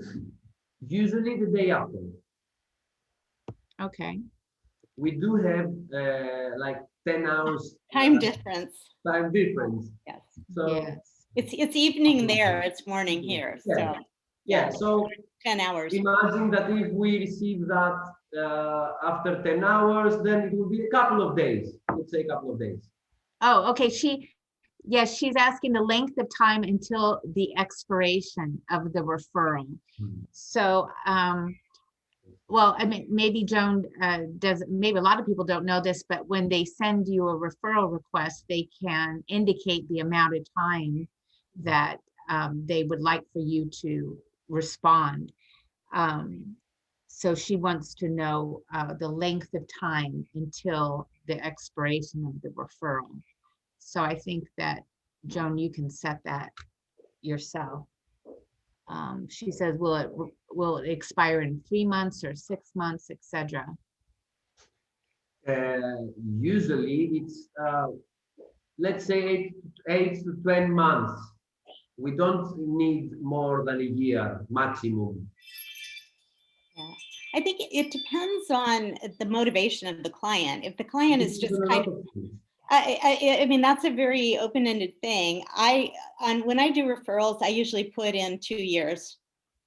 usually the day after. Okay. We do have like 10 hours. Time difference. Time difference. Yes. So yes. It's evening there, it's morning here, yeah. so. Yeah, so 10 hours. Imagine that if we receive that after 10 hours, then it will be a couple of days. Let's say a couple of days. Oh, okay. Yes, she's asking the length of time until the expiration of the referral. So, well, I mean, maybe Joan maybe a lot of people don't know this, but when they send you a referral request, they can indicate the amount of time that they would like for you to respond. So she wants to know the length of time until the expiration of the referral. So I think that, Joan, you can set that yourself. She says, will it expire in 3 months or 6 months, etc.? Usually it's, let's say 8 to 10 months. We don't need more than a year maximum. Yeah. I think it depends on the motivation of the client. If the client is just kind of, I mean, that's a very open-ended thing. When I do referrals, I usually put in 2 years,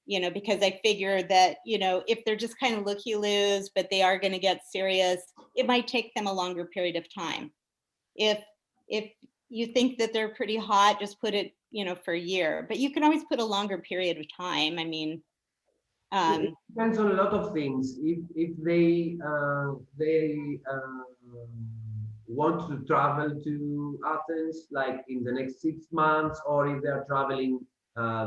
you know, because I figure that, you know, if they're just kind of looky-loos, but they are going to get serious, it might take them a longer period of time. If you think that they're pretty hot, just put it, you know, for a year, but you can always put a longer period of time. I mean, it depends on a lot of things. If they want to travel to Athens like in the next 6 months, or if they are traveling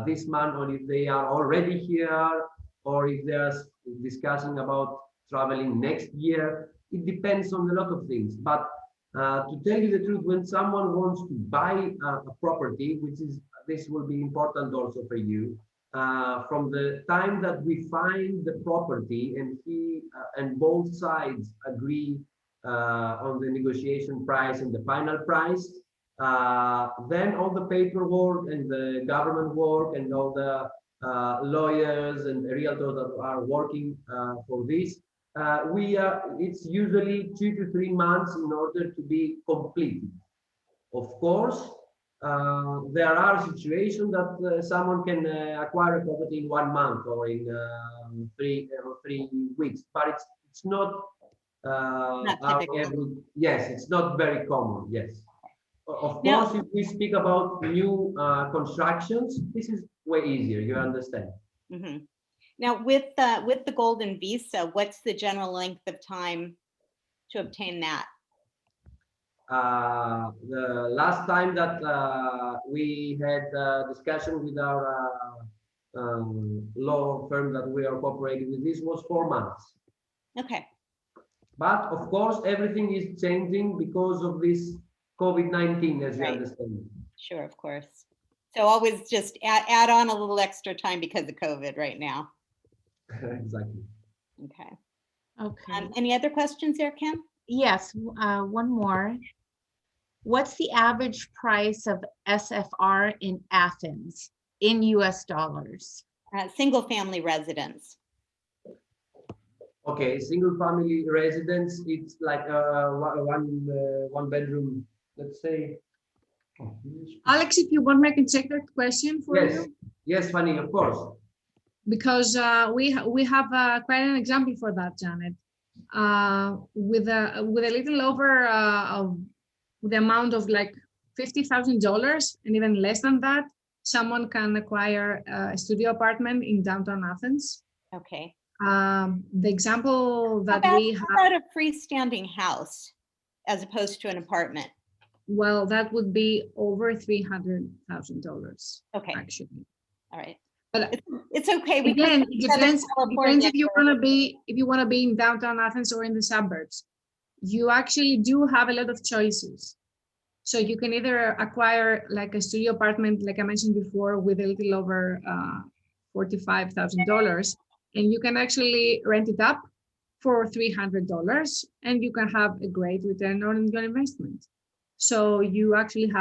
this month, or if they are already here, or if they are discussing about traveling next year, it depends on a lot of things. But to tell you the truth, when someone wants to buy a property, this will be important also for you, from the time that we find the property and and both sides agree on the negotiation price and the final price, then all the paperwork and the government work and all the lawyers and realtors that are working for this, it's usually 2 to 3 months in order to be completed. Of course, there are situations that someone can acquire a property in 1 month or in 3 weeks, but it's not yes, it's not very common. Yes, of course, if we speak about new constructions, this is way easier. You understand? Mm-hmm. Now, with the Golden Visa, what's the general length of time to obtain that? The last time that we had a discussion with our law firm that we are cooperating with, this was 4 months. Okay. But of course, everything is changing because of this COVID-19, as you understand. Sure, of course. So always just add on a little extra time because of COVID right now. Exactly. Okay. Okay. Any other questions there, Kim? Yes, one more. What's the average price of SFR in Athens in US dollars? Single family residence. Okay, single family residence, it's like one bedroom, let's say. Alex, if you want, I can check that question for you. Yes, Fanny, of course. Because we have quite an example for that, Janet. With a little over the amount of like $50,000 and even less than that, someone can acquire a studio apartment in downtown Athens. Okay. The example that we have. How about a freestanding house as opposed to an apartment? Well, that would be over $300,000. Okay. Actually. All right. But it's okay. We again, it depends if you want to be in downtown Athens or in the suburbs. You actually do have a lot of choices. So you can either acquire like a studio apartment, like I mentioned before, with a little over $45,000, and you can actually rent it up for $300, and you can have a great return on your investment. So you actually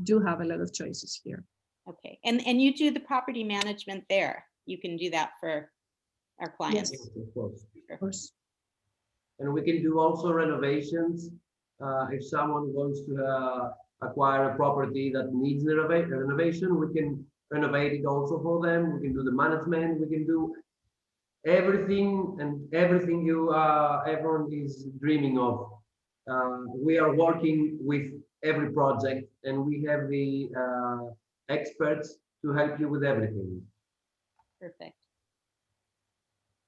do have a lot of choices here. Okay, and you do the property management there. You can do that for our clients. Yes, of course. Of course. And we can do also renovations. If someone wants to acquire a property that needs renovation, we can renovate it also for them. We can do the management. We can do everything everyone is dreaming of. We are working with every project, and we have the experts to help you with everything. Perfect.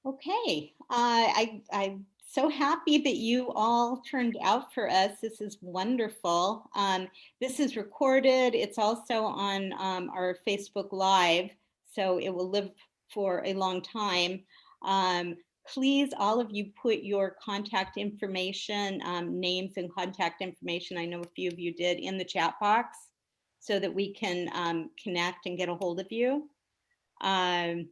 Okay, I'm so happy that you all turned out for us. This is wonderful. This is recorded. It's also on our Facebook Live, so it will live for a long time. Please, all of you, put your contact information, names and contact information, I know a few of you did, in the chat box so that we can connect and get a hold of you. You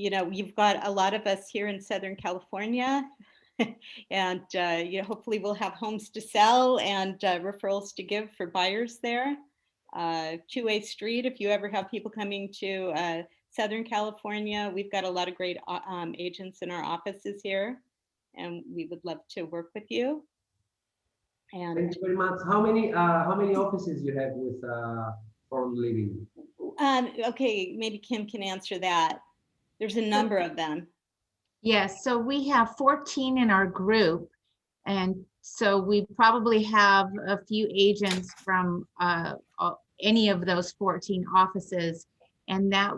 know, you've got a lot of us here in Southern California, and you know, hopefully we'll have homes to sell and referrals to give for buyers there. Two-way street, if you ever have people coming to Southern California, we've got a lot of great agents in our offices here, and we would love to work with you. And thank you very much. How many offices you have with for living? okay, maybe Kim can answer that. There's a number of them. Yes, so we have 14 in our group. And so we probably have a few agents from any of those 14 offices. And that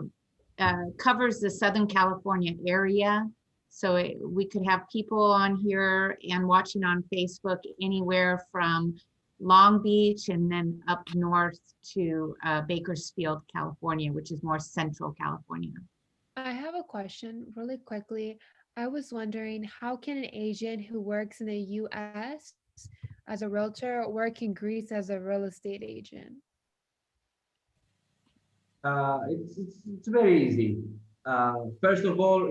covers the Southern California area. So we could have people on here and watching on Facebook anywhere from Long Beach and then up north to Bakersfield, California, which is more central California. I have a question really quickly. I was wondering, how can an agent who works in the US as a realtor work in Greece as a real estate agent? It's very easy. First of all,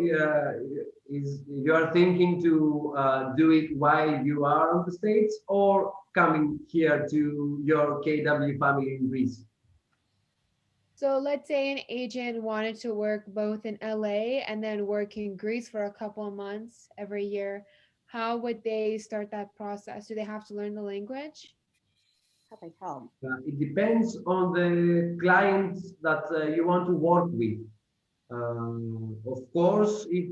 is you are thinking to do it while you are on the States or coming here to your KW family in Greece? So let's say an agent wanted to work both in LA and then work in Greece for a couple of months every year. How would they start that process? Do they have to learn the language? How they help? It depends on the clients that you want to work with. Of course, if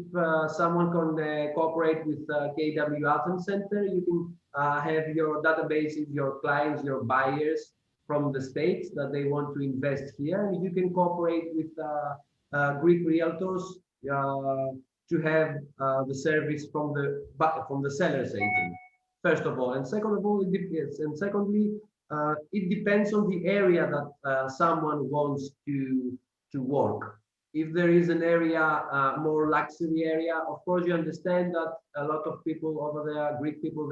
someone can cooperate with KW Athens Center, you can have your databases, your clients, your buyers from the States that they want to invest here, and you can cooperate with Greek realtors to have the service from the seller's agent. First of all, and second of all, it depends. And secondly, it depends on the area that someone wants to work. If there is an area, more luxury area, of course you understand that a lot of people over there, Greek people,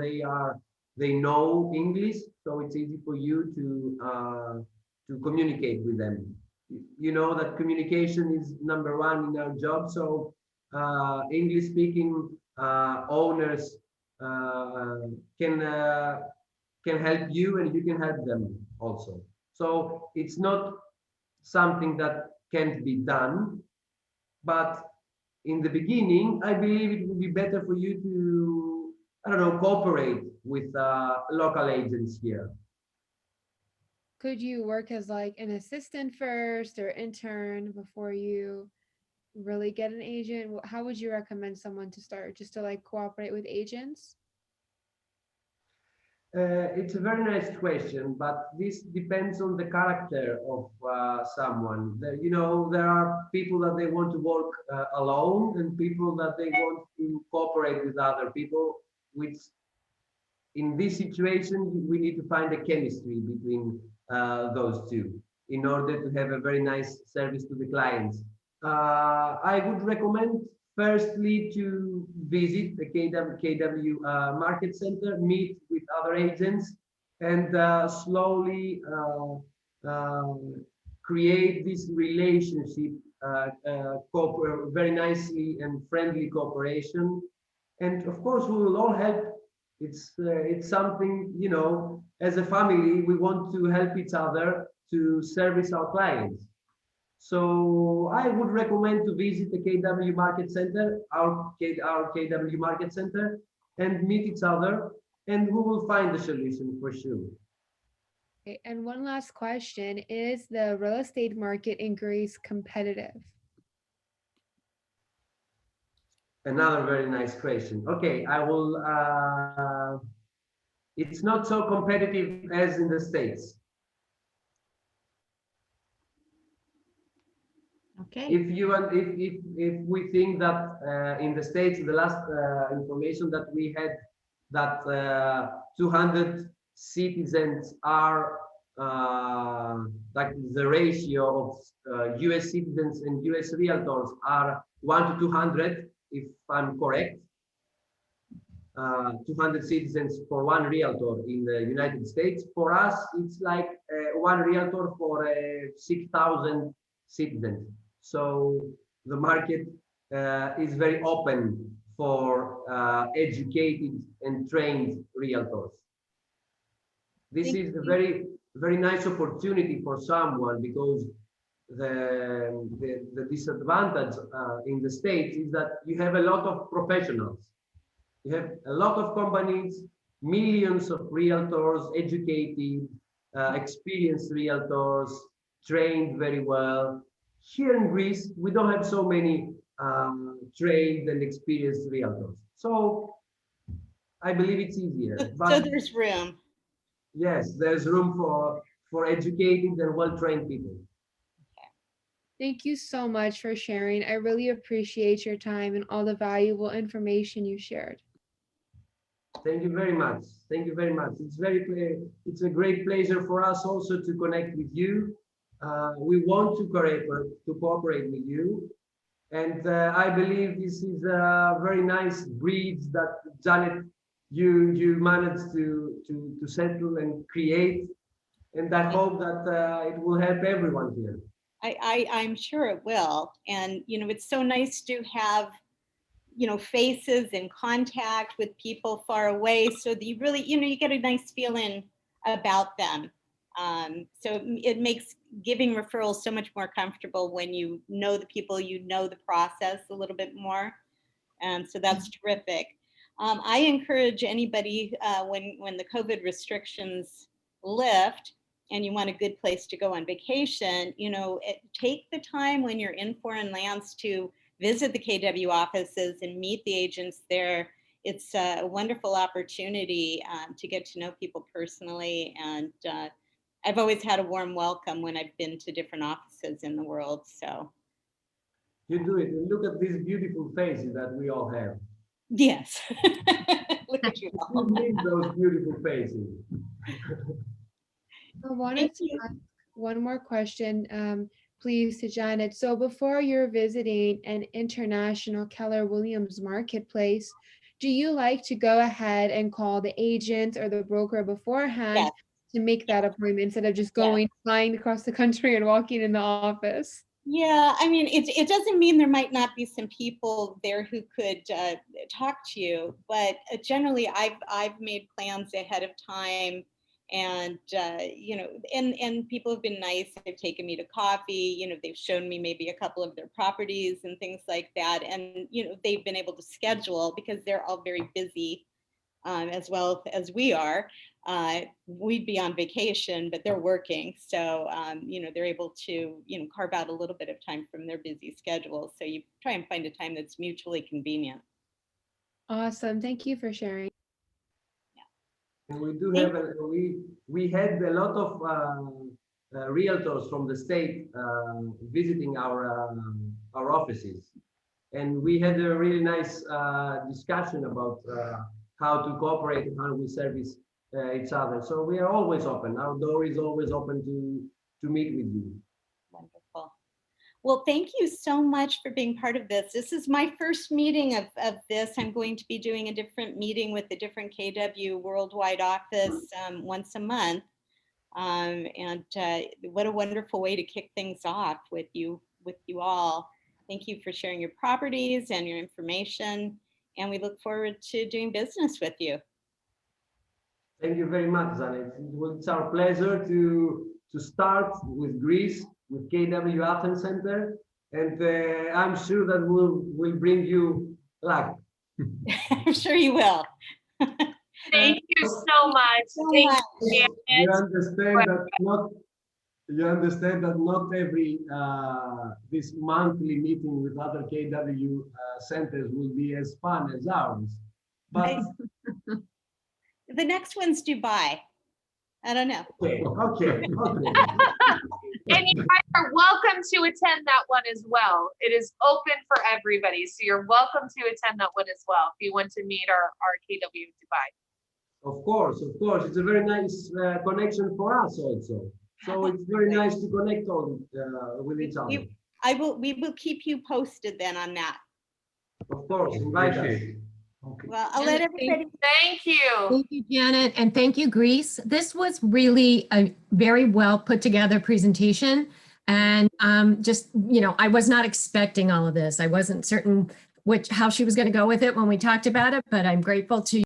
they know English, so it's easy for you to communicate with them. You know that communication is number one in our job, so English speaking owners can help you and you can help them also. So it's not something that can't be done, but in the beginning, I believe it would be better for you to, I don't know, cooperate with local agents here. Could you work as like an assistant first or intern before you really get an agent? How would you recommend someone to start, just to like cooperate with agents? It's a very nice question, but this depends on the character of someone. You know, there are people that they want to work alone and people that they want to cooperate with other people, which in this situation, we need to find a chemistry between those two in order to have a very nice service to the clients. I would recommend firstly to visit the KW Market Center, meet with other agents, and slowly create this relationship, very nicely and friendly cooperation. And of course, we will all help. It's something, you know, as a family, we want to help each other to service our clients. So I would recommend to visit the KW Market Center, our KW Market Center, and meet each other, and we will find the solution for sure. Okay, and one last question, is the real estate market in Greece competitive? Another very nice question. Okay, I will, it's not so competitive as in the States. Okay. If we think that in the States, the last information that we had, that 200 citizens are like the ratio of US citizens and US realtors are 1 to 200, if I'm correct. 200 citizens for one realtor in the United States. For us, it's like one realtor for 6,000 citizens. So the market is very open for educated and trained realtors. This is a very, very nice opportunity for someone, because the disadvantage in the States is that you have a lot of professionals. You have a lot of companies, millions of realtors, educated, experienced realtors, trained very well. Here in Greece, we don't have so many trained and experienced realtors. So I believe it's easier. So there's room. Yes, there's room for educated and well-trained people. Thank you so much for sharing. I really appreciate your time and all the valuable information you shared. Thank you very much. Thank you very much. It's a great pleasure for us also to connect with you. We want to cooperate with you. And I believe this is a very nice bridge that Janet, you managed to settle and create. And I hope that it will help everyone here. I'm sure it will. And, it's so nice to have, faces and contact with people far away, so that you really, you get a nice feeling about them. So it makes giving referrals so much more comfortable when you know the people, the process a little bit more. And so that's terrific. I encourage anybody when the COVID restrictions lift and you want a good place to go on vacation, take the time when you're in foreign lands to visit the KW offices and meet the agents there. It's a wonderful opportunity to get to know people personally. And I've always had a warm welcome when I've been to different offices in the world. So you do it. And look at these beautiful faces that we all have. Yes. Look at you all. We need those beautiful faces. I wanted to ask one more question, please, to Janet. So before you're visiting an international Keller Williams marketplace, do you like to go ahead and call the agent or the broker beforehand to make that appointment instead of just flying across the country and walking in the office? Yeah, I mean, it doesn't mean there might not be some people there who could talk to you, but generally I've made plans ahead of time. And, and people have been nice. They've taken me to coffee, they've shown me maybe a couple of their properties and things like that. And, they've been able to schedule because they're all very busy as well as we are. We'd be on vacation, but they're working. So, they're able to, carve out a little bit of time from their busy schedule. So you try and find a time that's mutually convenient. Awesome. Thank you for sharing. And we do have, we had a lot of realtors from the state visiting our offices. And we had a really nice discussion about how to cooperate and how we service each other. So we are always open. Our door is always open to meet with you. Wonderful. Well, thank you so much for being part of this. This is my first meeting of this. I'm going to be doing a different meeting with a different KW worldwide office once a month. And what a wonderful way to kick things off with you all. Thank you for sharing your properties and your information. And we look forward to doing business with you. Thank you very much, Janet. It's our pleasure to start with Greece, with KW Athens Center, and I'm sure that we'll bring you luck. I'm sure you will. Thank you so much. Thank you, You understand that not every this monthly meeting with other KW centers will be as fun as ours, but the next one's Dubai. I don't know. Okay. And you guys are welcome to attend that one as well. It is open for everybody. So you're welcome to attend that one as well if you want to meet our KW Dubai. Of course. It's a very nice connection for us also. So it's very nice to connect all with each other. We will keep you posted then on that. Of course, invite us. Okay. Well, I'll let everybody. Thank you. Thank you, Janet, and thank you, Greece. This was really a very well put together presentation. And just, I was not expecting all of this. I wasn't certain how she was going to go with it when we talked about it, but I'm grateful to